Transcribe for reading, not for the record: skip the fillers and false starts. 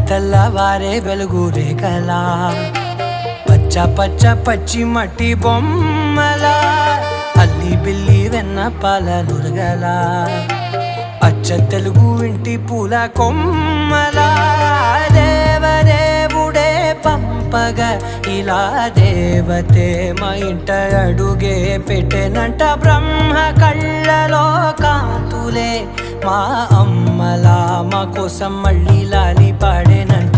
తెల్లవారే వెలుగు రేఖలా పచ్చ పచ్చ పచ్చి మట్టి బొమ్మలా అల్లి బిల్లి వెన్న పాల నురగలా అచ్చ తెలుగు ఇంటి పూల కొమ్మలా దేవదేవుడే పంపగా ఇలా దేవతే మా ఇంట అడుగే పెట్టెనంట బ్రహ్మ కళ్ళలో కాంతులే మా అమ్మలా మా కోసం మళ్ళీ లాలి పాడేనంట.